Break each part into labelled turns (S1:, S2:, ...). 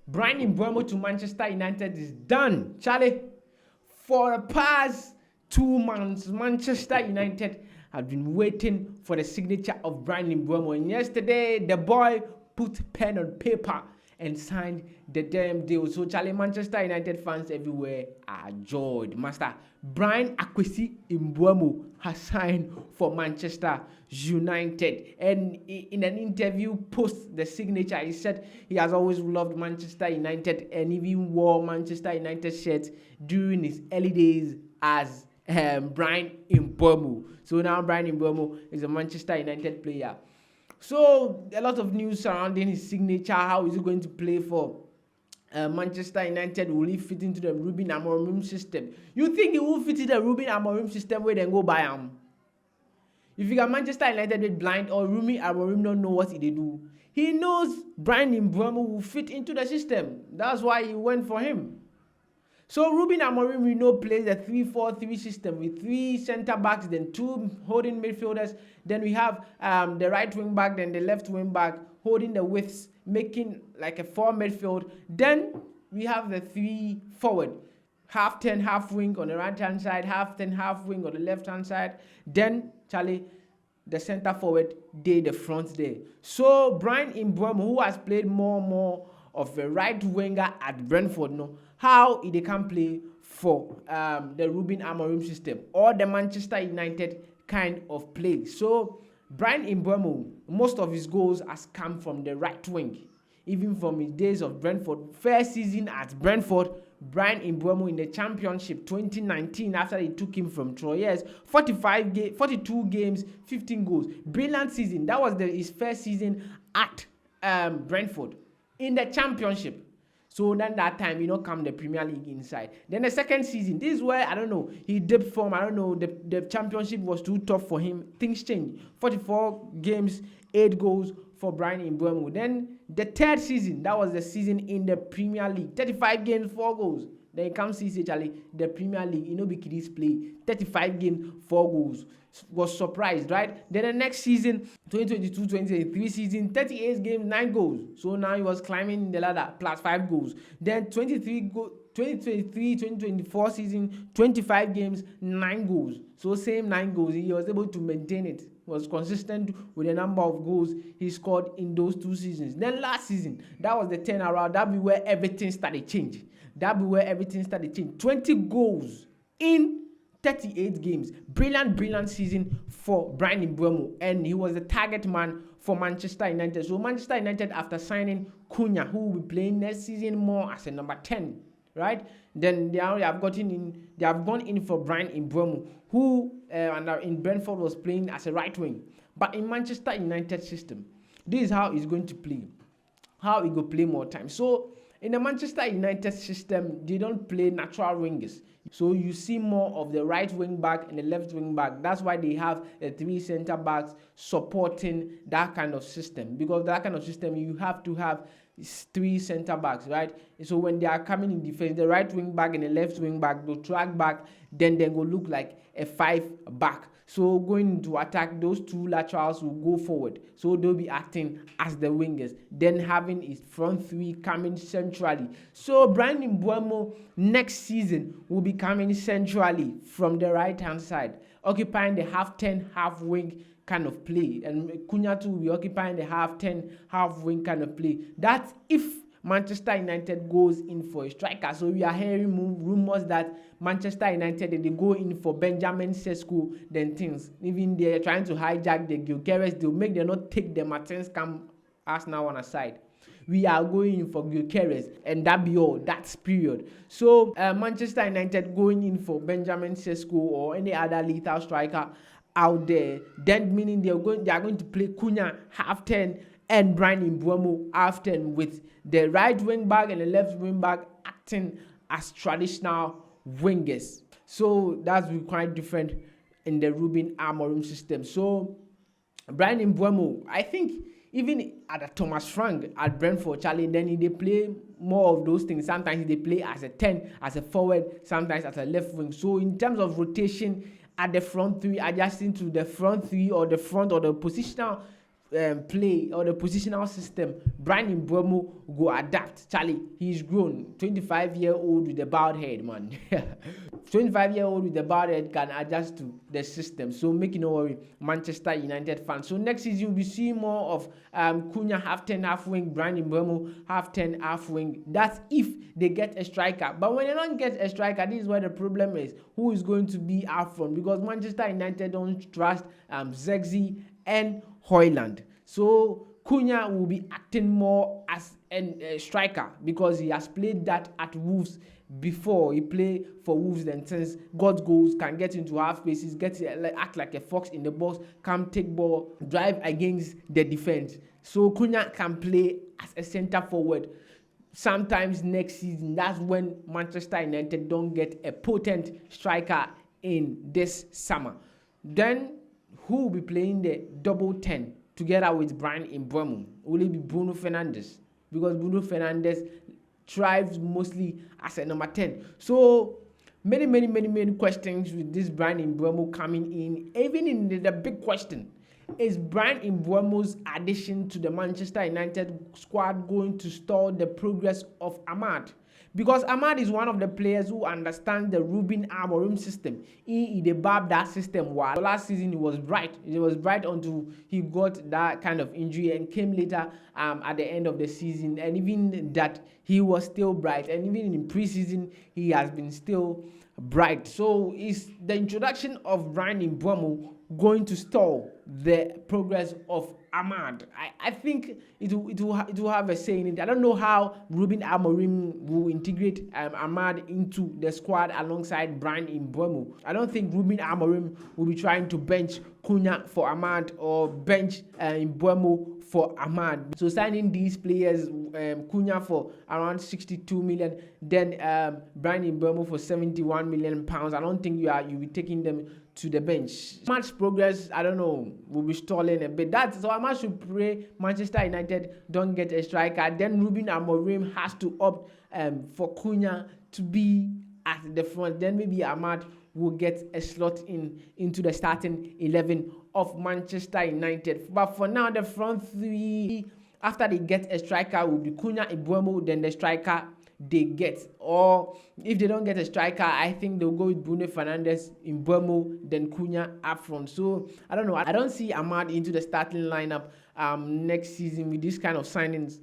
S1: Bryan Mbeumo to Manchester United is done, Charlie. For the past 2 months, Manchester United have been waiting for the signature of Bryan Mbeumo. And yesterday, the boy put pen on paper and signed the damn deal. So, Charlie, Manchester United fans everywhere are joyed. Master Bryan Mbeumo has signed for Manchester United. And in an interview post the signature, he said he has always loved Manchester United and even wore Manchester United shirts during his early days as Bryan Mbeumo. So now Bryan Mbeumo is a Manchester United player. So a lot of news surrounding his signature. How is he going to play for Manchester United? Will he fit into the Ruben Amorim system? You think he will fit in the Ruben Amorim system where they go buy him? If you got Manchester United with blind or Ruben Amorim don't know what they do, he knows Bryan Mbeumo will fit into the system. That's why he went for him. So Ruben Amorim, we know, plays a 3-4-3 system with 3 center backs, then 2 holding midfielders. Then we have the right wing back, then the left wing back holding the widths, making like a 4 midfield. Then we have the 3 forward, half 10, half wing on the right hand side, half 10, half wing on the left hand side. Then Charlie, the center forward, the front there. So Bryan Mbeumo, who has played more of a right winger at Brentford, how they can play for the Ruben Amorim system or the Manchester United kind of play. So Bryan Mbeumo, most of his goals has come from the right wing, even from his days of Brentford. First season at Brentford, Bryan Mbeumo in the Championship 2019, after they took him from Troyes, 42 games, 15 goals. Brilliant season. That was his first season at Brentford in the Championship. So then that time, come the Premier League inside. Then the second season, this is where, I don't know, he dipped form. I don't know, the Championship was too tough for him. Things changed. 44 games, 8 goals for Bryan Mbeumo. Then the third season, that was the season in the Premier League. 35 games, 4 goals. Then he comes to Charlie, the Premier League, Bikidis play. 35 games, 4 goals. Was surprised, right? Then the next season, 2022-2023 season, 38 games, 9 goals. So now he was climbing the ladder, plus 5 goals. Then 2023-2024 season, 25 games, 9 goals. So same 9 goals. He was able to maintain it. Was consistent with the number of goals he scored in those 2 seasons. Then last season, that was the turnaround. That be where everything started changing. 20 goals in 38 games. Brilliant season for Bryan Mbeumo, and he was the target man for Manchester United. So Manchester United, after signing Cunha, who will be playing next season more as a number 10, right? Then they have gone in for Bryan Mbeumo, who in Brentford was playing as a right wing. But in Manchester United system, this is how he's going to play. How he go play more time. So in the Manchester United system, they don't play natural wingers. So you see more of the right wing back and the left wing back. That's why they have the 3 center backs supporting that kind of system. Because that kind of system, you have to have 3 center backs, right? So when they are coming in defense, the right wing back and the left wing back will track back, then they will look like a 5 back. So going into attack, those 2 laterals will go forward. So they'll be acting as the wingers. Then having his front 3 coming centrally. So Bryan Mbeumo next season will be coming centrally from the right hand side, occupying the half 10, half wing kind of play. And Cunha too will be occupying the half 10, half wing kind of play. That's if Manchester United goes in for a striker. So we are hearing rumors that Manchester United, they go in for Benjamin Sesko, then things. Even they're trying to hijack the Gyökeres. They'll make them not take the Martins come Arsenal on a side. We are going in for Gyökeres, and that be all. That's period. So Manchester United going in for Benjamin Sesko or any other lethal striker out there. Then meaning they are going to play Cunha half 10 and Bryan Mbeumo half 10 with the right wing back and the left wing back acting as traditional wingers. So that's quite different in the Ruben Amorim system. So Bryan Mbeumo, I think even at the Thomas Frank at Brentford, Charlie, then they play more of those things. Sometimes they play as a 10, as a forward, sometimes as a left wing. So in terms of rotation at the front 3, adjusting to the front 3 or the front or the positional play or the positional system Bryan Mbeumo go adapt. Charlie, he's grown. 25-year-old with a bald head, man. 25-year-old with a bald head can adjust to the system. So make you no worry, Manchester United fans. So next season we see more of Cunha half 10 half wing, Bryan Mbeumo half 10 half wing. That's if they get a striker. But when they don't get a striker, this is where the problem is. Who is going to be up front? Because Manchester United don't trust Zexi and Højlund. So Cunha will be acting more as a striker because he has played that at Wolves before. He played for Wolves, then since got goals, can get into half spaces, act like a fox in the box, come take ball, drive against the defense. So Cunha can play as a centre forward. Sometimes next season, that's when Manchester United don't get a potent striker in this summer. Then who will be playing the double 10 together with Bryan Mbeumo? Will it be Bruno Fernandes? Because Bruno Fernandes thrives mostly as a number 10. So many questions with this Bryan Mbeumo coming in. Even in the big question, is Bryan Mbeumo's addition to the Manchester United squad going to stall the progress of Ahmad? Because Ahmad is one of the players who understands the Ruben Amorim system. He debuffed that system while last season he was bright. He was bright until he got that kind of injury and came later at the end of the season. And even that, he was still bright. And even in preseason, he has been still bright. So is the introduction of Bryan Mbeumo going to stall the progress of Ahmad? I think it will have a say in it. I don't know how Ruben Amorim will integrate Ahmad into the squad alongside Bryan Mbeumo. I don't think Ruben Amorim will be trying to bench Cunha for Ahmad or bench Mbeumo for Ahmad. So signing these players, Cunha for around 62 million, then Bryan Mbeumo for 71 million pounds. I don't think you'll be taking them to the bench. Match progress, I don't know, will be stalling a bit. That's so I must should pray Manchester United don't get a striker. Then Ruben Amorim has to opt for Cunha to be at the front. Then maybe Ahmad will get a slot into the starting 11 of Manchester United. But for now, the front three, after they get a striker, will be Cunha, Mbeumo, then the striker they get. Or if they don't get a striker, I think they'll go with Bruno Fernandes, Mbeumo, then Cunha up front. So I don't know. I don't see Ahmad into the starting lineup next season with this kind of signings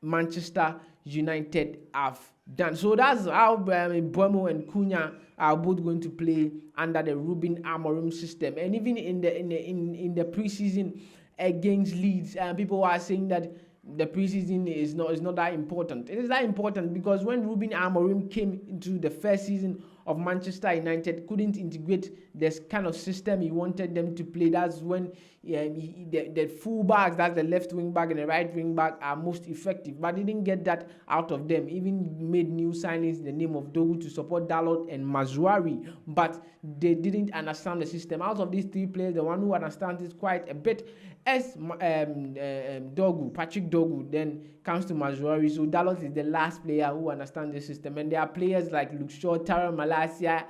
S1: Manchester United have done. So that's how Mbeumo and Cunha are both going to play under the Ruben Amorim system. And even in the preseason against Leeds, people are saying that the preseason is not that important. It is that important because when Ruben Amorim came into the first season of Manchester United, couldn't integrate this kind of system he wanted them to play. That's when the full backs, that's the left wing back and the right wing back, are most effective. But didn't get that out of them. Even made new signings in the name of Dogu to support Dalot and Mazouari, but they didn't understand the system. Out of these three players, the one who understands it quite a bit is Dogu, Patrick Dogu, then comes to Mazouari. So Dalot is the last player who understands the system. And there are players like Luke Shaw, Tyrone Malacia,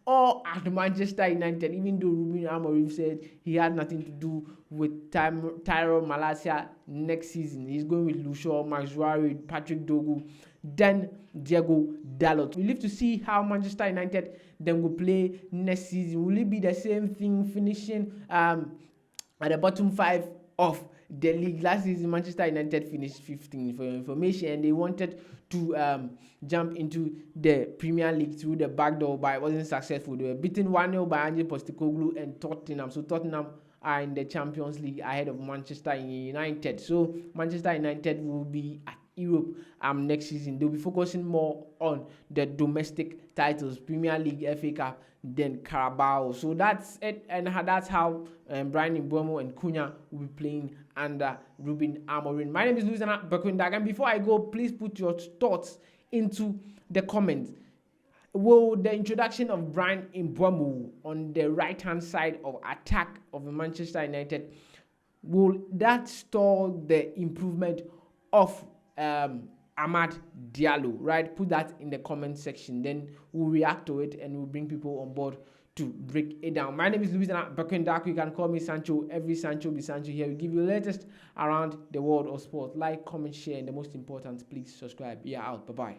S1: or at Manchester United, even though Ruben Amorim said he had nothing to do with Tyrone Malacia next season. He's going with Luke Shaw, Mazouari, Patrick Dogu, then Diego Dalot. We live to see how Manchester United then will play next season. Will it be the same thing, finishing at the bottom 5 of the league? Last season, Manchester United finished 15th for your information, and they wanted to jump into the Premier League through the back door, but it wasn't successful. They were beaten 1-0 by Ange Postecoglou and Tottenham. So Tottenham are in the Champions League ahead of Manchester United. So Manchester United will be at Europe next season. They'll be focusing more on the domestic titles, Premier League, FA Cup, then Carabao. So that's it, and that's how Bryan Mbeumo and Cunha will be playing under Ruben Amorim. My name is Louisana Bekundag, and before I go, please put your thoughts into the comments. Will the introduction of Bryan Mbeumo on the right-hand side of attack of Manchester United, will that stall the improvement of Amad Diallo? Right, put that in the comment section, then we'll react to it and we'll bring people on board to break it down. My name is Luis Bakendaku. You can call me Sancho. Every Sancho be Sancho here. We give you the latest around the world of sport. Like, comment, share, and the most important, please subscribe. We are out. Bye bye.